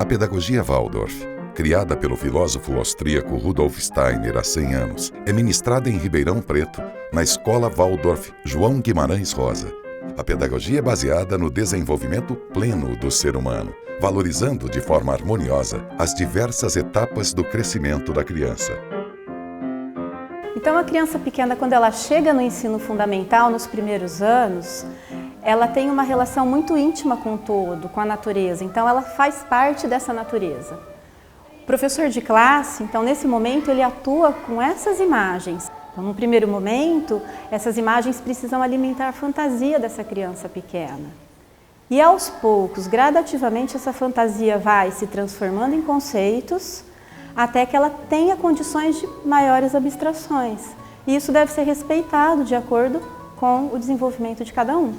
A pedagogia Waldorf, criada pelo filósofo austríaco Rudolf Steiner há 100 anos, é ministrada em Ribeirão Preto, na Escola Waldorf João Guimarães Rosa. A pedagogia é baseada no desenvolvimento pleno do ser humano, valorizando de forma harmoniosa as diversas etapas do crescimento da criança. Então, a criança pequena, quando ela chega no ensino fundamental, nos primeiros anos, ela tem uma relação muito íntima com o todo, com a natureza. Então, ela faz parte dessa natureza. O professor de classe, então, nesse momento, ele atua com essas imagens. Então, no primeiro momento, essas imagens precisam alimentar a fantasia dessa criança pequena. E, aos poucos, gradativamente, essa fantasia vai se transformando em conceitos, até que ela tenha condições de maiores abstrações. E isso deve ser respeitado de acordo com o desenvolvimento de cada um.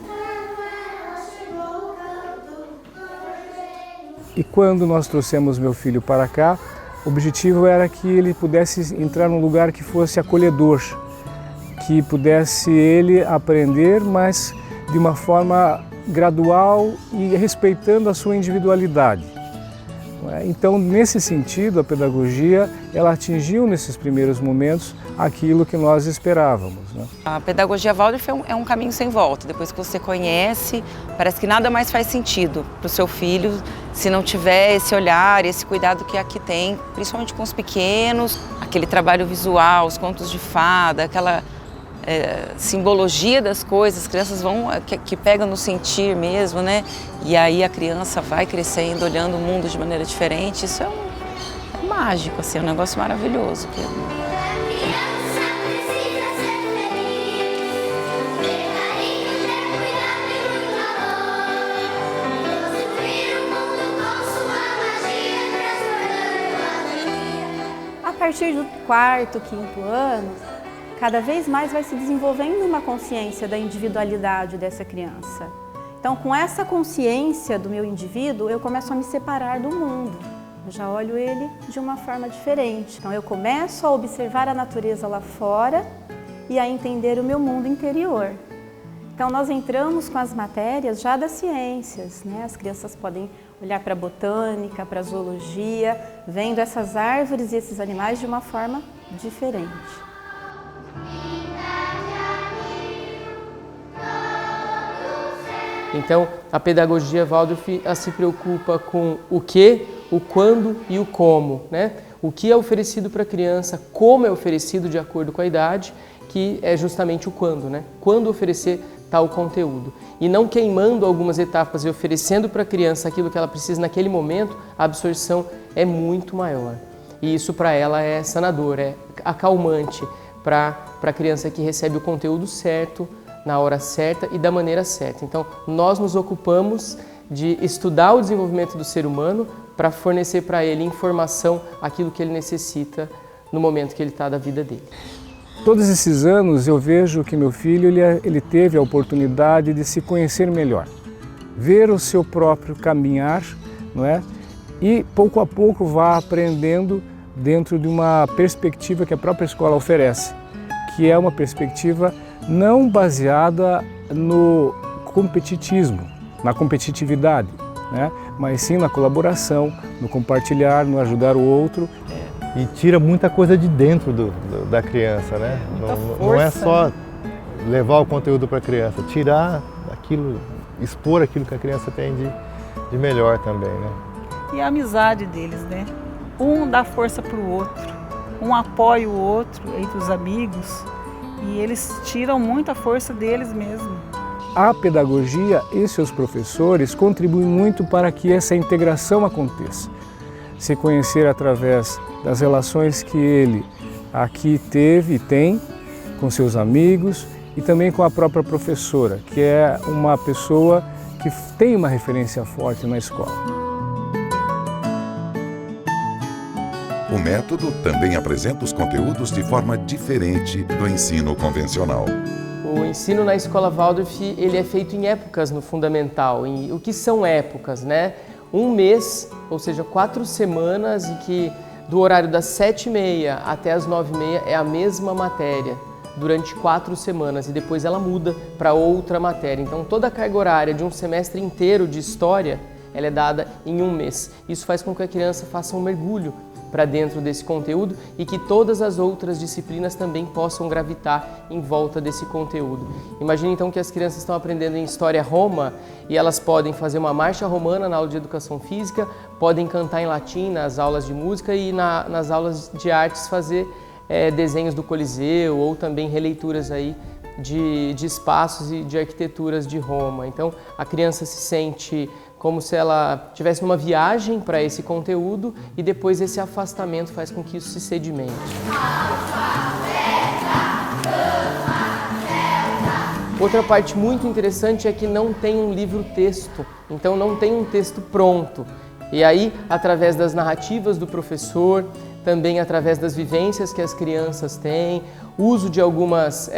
E quando nós trouxemos meu filho para cá, o objetivo era que ele pudesse entrar num lugar que fosse acolhedor, que pudesse ele aprender, mas de uma forma gradual e respeitando a sua individualidade. Então, nesse sentido, a pedagogia, ela atingiu nesses primeiros momentos aquilo que nós esperávamos, né? A pedagogia Waldorf é um caminho sem volta. Depois que você conhece, parece que nada mais faz sentido para o seu filho se não tiver esse olhar, esse cuidado que aqui tem, principalmente com os pequenos, aquele trabalho visual, os contos de fada, aquela simbologia das coisas, as crianças vão, que pegam no sentir mesmo, né? E aí a criança vai crescendo, olhando o mundo de maneira diferente. Isso é mágico, assim, é um negócio maravilhoso. A partir do quarto, quinto ano, cada vez mais vai se desenvolvendo uma consciência da individualidade dessa criança. Então, com essa consciência do meu indivíduo, eu começo a me separar do mundo. Eu já olho ele de uma forma diferente. Então, eu começo a observar a natureza lá fora e a entender o meu mundo interior. Então, nós entramos com as matérias já das ciências, né? As crianças podem olhar para a botânica, para a zoologia, vendo essas árvores e esses animais de uma forma diferente. Então, a pedagogia Waldorf se preocupa com o que, o quando e o como, né? O que é oferecido para a criança, como é oferecido de acordo com a idade, que é justamente o quando, né? Quando oferecer tal conteúdo. E não queimando algumas etapas e oferecendo para a criança aquilo que ela precisa naquele momento, a absorção é muito maior. E isso para ela é sanador, é acalmante para a criança que recebe o conteúdo certo, na hora certa e da maneira certa. Então, nós nos ocupamos de estudar o desenvolvimento do ser humano para fornecer para ele informação, aquilo que ele necessita no momento que ele está da vida dele. Todos esses anos eu vejo que meu filho ele teve a oportunidade de se conhecer melhor, ver o seu próprio caminhar, não é? E pouco a pouco vá aprendendo dentro de uma perspectiva que a própria escola oferece, que é uma perspectiva não baseada no competitismo, na competitividade, né? Mas sim na colaboração, no compartilhar, no ajudar o outro. E tira muita coisa de dentro da criança, né? Não é só levar o conteúdo para a criança, tirar aquilo, expor aquilo que a criança tem de melhor também, né? E a amizade deles, né? Um dá força para o outro, um apoia o outro entre os amigos. E eles tiram muita força deles mesmo. A pedagogia e seus professores contribuem muito para que essa integração aconteça. Se conhecer através das relações que ele aqui teve e tem com seus amigos e também com a própria professora, que é uma pessoa que tem uma referência forte na escola. O método também apresenta os conteúdos de forma diferente do ensino convencional. O ensino na escola Waldorf, ele é feito em épocas no fundamental. O que são épocas, né? Um mês, ou seja, 4 semanas, em que do horário das 7h30 até as 9h30 é a mesma matéria, durante 4 semanas, e depois ela muda para outra matéria. Então toda a carga horária de um semestre inteiro de história ela é dada em 1 mês. Isso faz com que a criança faça um mergulho para dentro desse conteúdo e que todas as outras disciplinas também possam gravitar em volta desse conteúdo. Imagine então que as crianças estão aprendendo em História Roma e elas podem fazer uma marcha romana na aula de Educação Física, podem cantar em latim nas aulas de música e nas aulas de artes fazer desenhos do Coliseu ou também releituras aí de espaços e de arquiteturas de Roma. Então a criança se sente como se ela estivesse numa viagem para esse conteúdo e depois esse afastamento faz com que isso se sedimente. Outra parte muito interessante é que não tem um livro-texto, então não tem um texto pronto. E aí, através das narrativas do professor, também através das vivências que as crianças têm, uso de algumas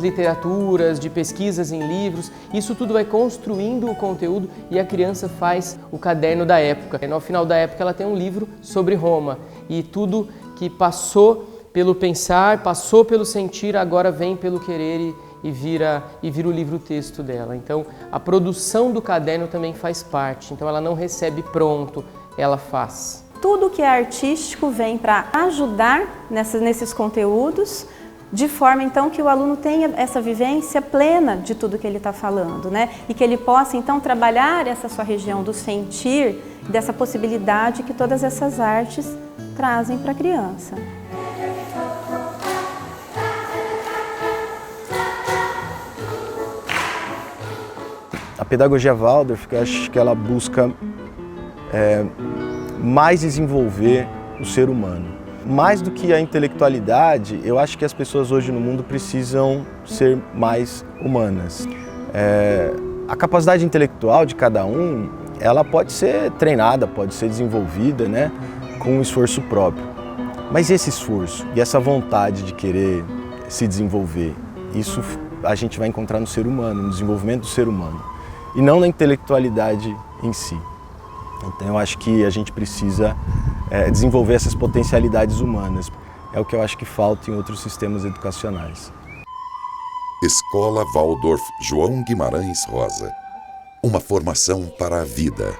literaturas, de pesquisas em livros, isso tudo vai construindo o conteúdo e a criança faz o caderno da época. No final da época ela tem um livro sobre Roma e tudo que passou pelo pensar, passou pelo sentir, agora vem pelo querer e vira o livro-texto dela. Então a produção do caderno também faz parte, então ela não recebe pronto, ela faz. Tudo que é artístico vem para ajudar nesses conteúdos, de forma então que o aluno tenha essa vivência plena de tudo que ele está falando, né? E que ele possa então trabalhar essa sua região do sentir, dessa possibilidade que todas essas artes trazem para a criança. A pedagogia Waldorf, eu acho que ela busca mais desenvolver o ser humano. Mais do que a intelectualidade, eu acho que as pessoas hoje no mundo precisam ser mais humanas. A capacidade intelectual de cada um, ela pode ser treinada, pode ser desenvolvida, né, com um esforço próprio. Mas esse esforço e essa vontade de querer se desenvolver, isso a gente vai encontrar no ser humano, no desenvolvimento do ser humano, e não na intelectualidade em si. Então eu acho que a gente precisa desenvolver essas potencialidades humanas. É o que eu acho que falta em outros sistemas educacionais. Escola Waldorf João Guimarães Rosa. Uma formação para a vida.